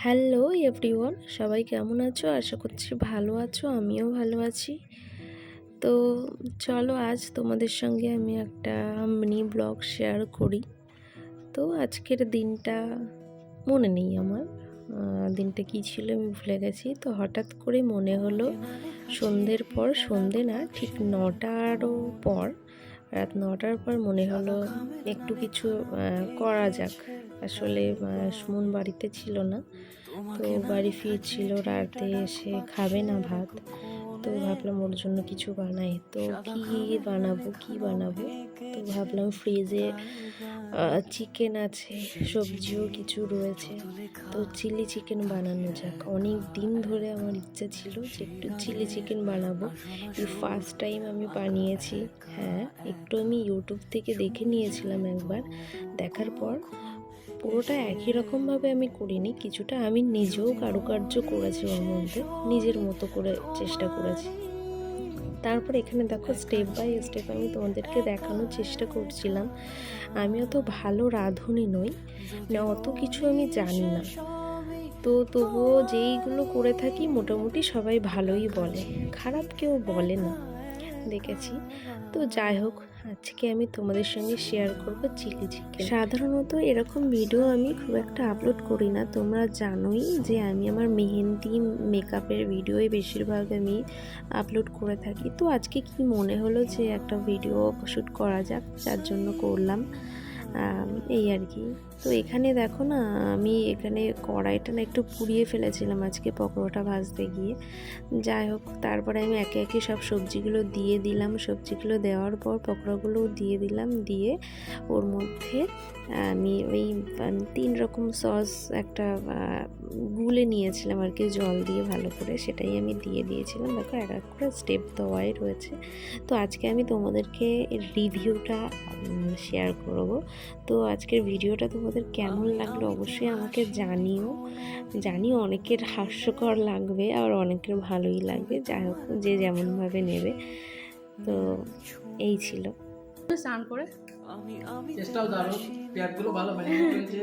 Hello everyone, সবাই কেমন আছো? আশা করছি ভালো আছো, আমিও ভালো আছি। তো চলো আজ তোমাদের সঙ্গে আমি একটা মিনি ব্লগ শেয়ার করি। তো আজকের দিনটা মনে নেই আমার, দিনটা কী ছিল আমি ভুলে গেছি। তো হঠাৎ করে মনে হলো সন্ধ্যের পর, সন্ধে না ঠিক 9টারও পর, রাত 9টার পর মনে হলো একটু কিছু করা যাক। আসলে সুমন বাড়িতে ছিল না, তো বাড়ি ফিরছিল রাতে, এসে খাবে না ভাত। তো ভাবলাম ওর জন্য কিছু বানাই। তো কি বানাবো, তো ভাবলাম ফ্রিজে চিকেন আছে, সবজিও কিছু রয়েছে, তো চিলি চিকেন বানানো যাক। অনেক দিন ধরে আমার ইচ্ছা ছিল যে একটু চিলি চিকেন বানাবো। এই ফার্স্ট টাইম আমি বানিয়েছি। হ্যাঁ, একটু আমি ইউটিউব থেকে দেখে নিয়েছিলাম একবার, দেখার পর পুরোটা একই রকমভাবে আমি করিনি, কিছুটা আমি নিজেও কারুকার্য করেছি, ওর মধ্যে নিজের মতো করে চেষ্টা করেছি। তারপর এখানে দেখো স্টেপ বাই স্টেপ আমি তোমাদেরকে দেখানোর চেষ্টা করছিলাম। আমি অত ভালো রাঁধুনি নই, না অত কিছু আমি জানি না, তো তবুও যেইগুলো করে থাকি মোটামুটি সবাই ভালোই বলে, খারাপ কেউ বলে না দেখেছি। তো যাই হোক, আজকে আমি তোমাদের সঙ্গে শেয়ার করব চিলি চিকেন। সাধারণত এরকম ভিডিও আমি খুব একটা আপলোড করি না, তোমরা জানোই যে আমি আমার মেহেন্দি মেকআপের ভিডিওই বেশিরভাগ আমি আপলোড করে থাকি। তো আজকে কি মনে হলো যে একটা ভিডিও শ্যুট করা যাক, যার জন্য করলাম, এই আর কি। তো এখানে দেখো না, আমি এখানে কড়াইটা না একটু পুড়িয়ে ফেলেছিলাম আজকে পকোড়াটা ভাজতে গিয়ে। যাই হোক, তারপরে আমি একে একে সব সবজিগুলো দিয়ে দিলাম। সবজিগুলো দেওয়ার পর পকোড়াগুলোও দিয়ে দিলাম, দিয়ে ওর মধ্যে আমি ওই 3 রকম সস একটা গুলে নিয়েছিলাম আর কি, জল দিয়ে ভালো করে, সেটাই আমি দিয়ে দিয়েছিলাম। দেখো এক এক করে স্টেপ দেওয়াই রয়েছে। তো আজকে আমি তোমাদেরকে রিভিউটা শেয়ার করব। তো আজকের ভিডিওটা তোমাদের কেমন লাগলো অবশ্যই আমাকে জানিও। জানি অনেকের হাস্যকর লাগবে, আর অনেকের ভালোই লাগবে, যাই হোক যে যেমনভাবে নেবে। তো এই ছিল। স্নান করে চেষ্টাও দারুণ, পেঁয়াজগুলো ভালো ম্যারিনেট হয়েছে।